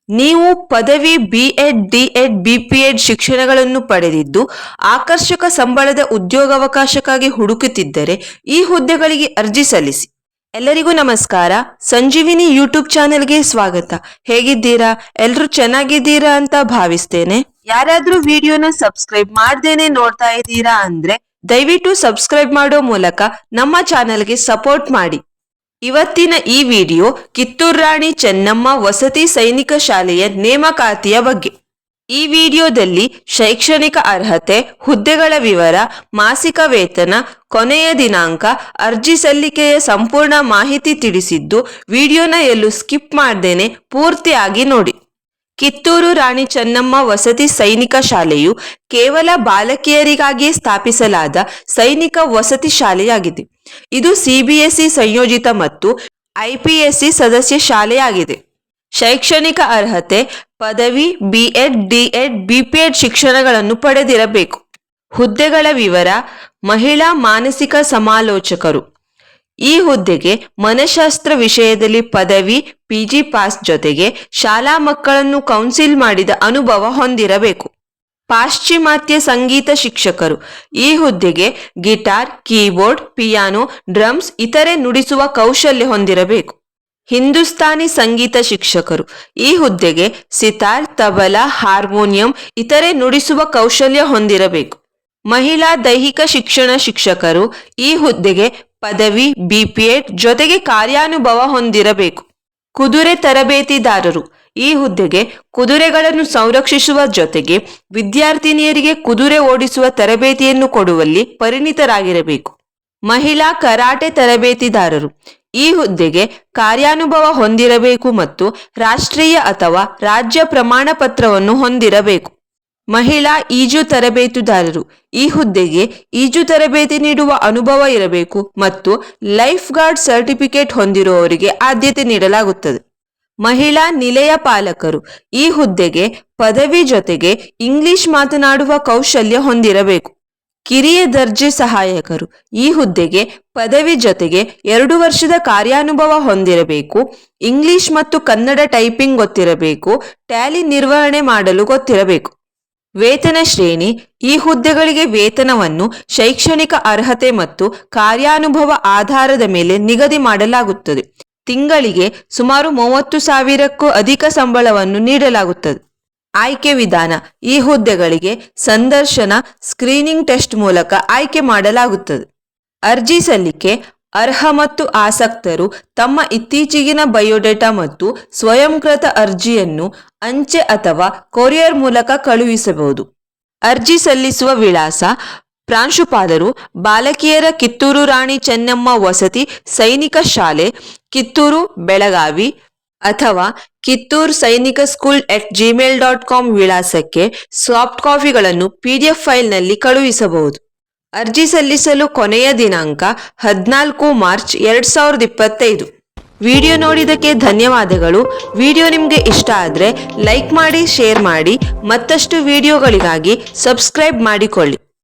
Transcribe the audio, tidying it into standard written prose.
ನೀವು ಪದವಿ B Ed, D.Ed, BPEd ಶಿಕ್ಷಣಗಳನ್ನು ಪಡೆದಿದ್ದು ಆಕರ್ಷಕ ಸಂಬಳದ ಉದ್ಯೋಗಾವಕಾಶಕ್ಕಾಗಿ ಹುಡುಕುತ್ತಿದ್ದರೆ ಈ ಹುದ್ದೆಗಳಿಗೆ ಅರ್ಜಿ ಸಲ್ಲಿಸಿ. ಎಲ್ಲರಿಗೂ ನಮಸ್ಕಾರ. ಸಂಜೀವಿನಿ ಯೂಟ್ಯೂಬ್ ಚಾನೆಲ್ಗೆ ಸ್ವಾಗತ. ಹೇಗಿದ್ದೀರಾ? ಎಲ್ಲರೂ ಚೆನ್ನಾಗಿದ್ದೀರಾ ಅಂತ ಭಾವಿಸ್ತೇನೆ. ಯಾರಾದ್ರೂ ವಿಡಿಯೋನ ಸಬ್ಸ್ಕ್ರೈಬ್ ಮಾಡ್ದೇನೆ ನೋಡ್ತಾ ಇದ್ದೀರಾ ಅಂದ್ರೆ ದಯವಿಟ್ಟು ಸಬ್ಸ್ಕ್ರೈಬ್ ಮಾಡೋ ಮೂಲಕ ನಮ್ಮ ಚಾನೆಲ್ಗೆ ಸಪೋರ್ಟ್ ಮಾಡಿ. ಇವತ್ತಿನ ಈ ವಿಡಿಯೋ ಕಿತ್ತೂರು ರಾಣಿ ಚೆನ್ನಮ್ಮ ವಸತಿ ಸೈನಿಕ ಶಾಲೆಯ ನೇಮಕಾತಿಯ ಬಗ್ಗೆ. ಈ ವಿಡಿಯೋದಲ್ಲಿ ಶೈಕ್ಷಣಿಕ ಅರ್ಹತೆ, ಹುದ್ದೆಗಳ ವಿವರ, ಮಾಸಿಕ ವೇತನ, ಕೊನೆಯ ದಿನಾಂಕ, ಅರ್ಜಿ ಸಲ್ಲಿಕೆಯ ಸಂಪೂರ್ಣ ಮಾಹಿತಿ ತಿಳಿಸಿದ್ದು ವಿಡಿಯೋನ ಎಲ್ಲೂ ಸ್ಕಿಪ್ ಮಾಡ್ದೇನೆ ಪೂರ್ತಿಯಾಗಿ ನೋಡಿ. ಕಿತ್ತೂರು ರಾಣಿ ಚೆನ್ನಮ್ಮ ವಸತಿ ಸೈನಿಕ ಶಾಲೆಯು ಕೇವಲ ಬಾಲಕಿಯರಿಗಾಗಿಯೇ ಸ್ಥಾಪಿಸಲಾದ ಸೈನಿಕ ವಸತಿ ಶಾಲೆಯಾಗಿದೆ. ಇದು ಸಿಬಿಎಸ್ಇ ಸಂಯೋಜಿತ ಮತ್ತು ಐಪಿಎಸ್ಸಿ ಸದಸ್ಯ ಶಾಲೆಯಾಗಿದೆ. ಶೈಕ್ಷಣಿಕ ಅರ್ಹತೆ ಪದವಿ, ಬಿಎಡ್, ಡಿಎಡ್, ಬಿಪಿಎಡ್ ಶಿಕ್ಷಣಗಳನ್ನು ಪಡೆದಿರಬೇಕು. ಹುದ್ದೆಗಳ ವಿವರ: ಮಹಿಳಾ ಮಾನಸಿಕ ಸಮಾಲೋಚಕರು. ಈ ಹುದ್ದೆಗೆ ಮನಃಶಾಸ್ತ್ರ ವಿಷಯದಲ್ಲಿ ಪದವಿ, ಪಿಜಿ ಪಾಸ್ ಜೊತೆಗೆ ಶಾಲಾ ಮಕ್ಕಳನ್ನು ಕೌನ್ಸಿಲ್ ಮಾಡಿದ ಅನುಭವ ಹೊಂದಿರಬೇಕು. ಪಾಶ್ಚಿಮಾತ್ಯ ಸಂಗೀತ ಶಿಕ್ಷಕರು. ಈ ಹುದ್ದೆಗೆ ಗಿಟಾರ್, ಕೀಬೋರ್ಡ್, ಪಿಯಾನೋ, ಡ್ರಮ್ಸ್ ಇತರೆ ನುಡಿಸುವ ಕೌಶಲ್ಯ ಹೊಂದಿರಬೇಕು. ಹಿಂದೂಸ್ತಾನಿ ಸಂಗೀತ ಶಿಕ್ಷಕರು. ಈ ಹುದ್ದೆಗೆ ಸಿತಾರ್, ತಬಲಾ, ಹಾರ್ಮೋನಿಯಂ ಇತರೆ ನುಡಿಸುವ ಕೌಶಲ್ಯ ಹೊಂದಿರಬೇಕು. ಮಹಿಳಾ ದೈಹಿಕ ಶಿಕ್ಷಣ ಶಿಕ್ಷಕರು. ಈ ಹುದ್ದೆಗೆ ಪದವಿ, ಬಿಪಿಎಡ್ ಜೊತೆಗೆ ಕಾರ್ಯಾನುಭವ ಹೊಂದಿರಬೇಕು. ಕುದುರೆ ತರಬೇತಿದಾರರು. ಈ ಹುದ್ದೆಗೆ ಕುದುರೆಗಳನ್ನು ಸಂರಕ್ಷಿಸುವ ಜೊತೆಗೆ ವಿದ್ಯಾರ್ಥಿನಿಯರಿಗೆ ಕುದುರೆ ಓಡಿಸುವ ತರಬೇತಿಯನ್ನು ಕೊಡುವಲ್ಲಿ ಪರಿಣಿತರಾಗಿರಬೇಕು. ಮಹಿಳಾ ಕರಾಟೆ ತರಬೇತಿದಾರರು. ಈ ಹುದ್ದೆಗೆ ಕಾರ್ಯಾನುಭವ ಹೊಂದಿರಬೇಕು ಮತ್ತು ರಾಷ್ಟ್ರೀಯ ಅಥವಾ ರಾಜ್ಯ ಪ್ರಮಾಣ ಪತ್ರವನ್ನು ಹೊಂದಿರಬೇಕು. ಮಹಿಳಾ ಈಜು ತರಬೇತುದಾರರು. ಈ ಹುದ್ದೆಗೆ ಈಜು ತರಬೇತಿ ನೀಡುವ ಅನುಭವ ಇರಬೇಕು ಮತ್ತು ಲೈಫ್ ಗಾರ್ಡ್ ಸರ್ಟಿಫಿಕೇಟ್ ಹೊಂದಿರುವವರಿಗೆ ಆದ್ಯತೆ ನೀಡಲಾಗುತ್ತದೆ. ಮಹಿಳಾ ನಿಲಯ ಪಾಲಕರು. ಈ ಹುದ್ದೆಗೆ ಪದವಿ ಜೊತೆಗೆ ಇಂಗ್ಲಿಷ್ ಮಾತನಾಡುವ ಕೌಶಲ್ಯ ಹೊಂದಿರಬೇಕು. ಕಿರಿಯ ದರ್ಜೆ ಸಹಾಯಕರು. ಈ ಹುದ್ದೆಗೆ ಪದವಿ ಜೊತೆಗೆ 2 ವರ್ಷದ ಕಾರ್ಯಾನುಭವ ಹೊಂದಿರಬೇಕು. ಇಂಗ್ಲಿಷ್ ಮತ್ತು ಕನ್ನಡ ಟೈಪಿಂಗ್ ಗೊತ್ತಿರಬೇಕು. ಟ್ಯಾಲಿ ನಿರ್ವಹಣೆ ಮಾಡಲು ಗೊತ್ತಿರಬೇಕು. ವೇತನ ಶ್ರೇಣಿ. ಈ ಹುದ್ದೆಗಳಿಗೆ ವೇತನವನ್ನು ಶೈಕ್ಷಣಿಕ ಅರ್ಹತೆ ಮತ್ತು ಕಾರ್ಯಾನುಭವ ಆಧಾರದ ಮೇಲೆ ನಿಗದಿ ಮಾಡಲಾಗುತ್ತದೆ. ತಿಂಗಳಿಗೆ ಸುಮಾರು 30,000ಕ್ಕೂ ಅಧಿಕ ಸಂಬಳವನ್ನು ನೀಡಲಾಗುತ್ತದೆ. ಆಯ್ಕೆ ವಿಧಾನ. ಈ ಹುದ್ದೆಗಳಿಗೆ ಸಂದರ್ಶನ, ಸ್ಕ್ರೀನಿಂಗ್ ಟೆಸ್ಟ್ ಮೂಲಕ ಆಯ್ಕೆ ಮಾಡಲಾಗುತ್ತದೆ. ಅರ್ಜಿ ಸಲ್ಲಿಕೆ. ಅರ್ಹ ಮತ್ತು ಆಸಕ್ತರು ತಮ್ಮ ಇತ್ತೀಚೆಗಿನ ಬಯೋಡೇಟಾ ಮತ್ತು ಸ್ವಯಂಕೃತ ಅರ್ಜಿಯನ್ನು ಅಂಚೆ ಅಥವಾ ಕೊರಿಯರ್ ಮೂಲಕ ಕಳುಹಿಸಬಹುದು. ಅರ್ಜಿ ಸಲ್ಲಿಸುವ ವಿಳಾಸ: ಪ್ರಾಂಶುಪಾಲರು, ಬಾಲಕಿಯರ ಕಿತ್ತೂರು ರಾಣಿ ಚೆನ್ನಮ್ಮ ವಸತಿ ಸೈನಿಕ ಶಾಲೆ, ಕಿತ್ತೂರು, ಬೆಳಗಾವಿ ಅಥವಾ ಕಿತ್ತೂರು ಸೈನಿಕ ಸ್ಕೂಲ್ @gmail.com ವಿಳಾಸಕ್ಕೆ ಸಾಫ್ಟ್ ಕಾಪಿಗಳನ್ನು PDF ಫೈಲ್ನಲ್ಲಿ ಕಳುಹಿಸಬಹುದು. ಅರ್ಜಿ ಸಲ್ಲಿಸಲು ಕೊನೆಯ ದಿನಾಂಕ 14 ಮಾರ್ಚ್ 2025. ವಿಡಿಯೋ ನೋಡಿದ್ದಕ್ಕೆ ಧನ್ಯವಾದಗಳು. ವಿಡಿಯೋ ನಿಮಗೆ ಇಷ್ಟ ಆದರೆ ಲೈಕ್ ಮಾಡಿ, ಶೇರ್ ಮಾಡಿ. ಮತ್ತಷ್ಟು ವಿಡಿಯೋಗಳಿಗಾಗಿ ಸಬ್ಸ್ಕ್ರೈಬ್ ಮಾಡಿಕೊಳ್ಳಿ.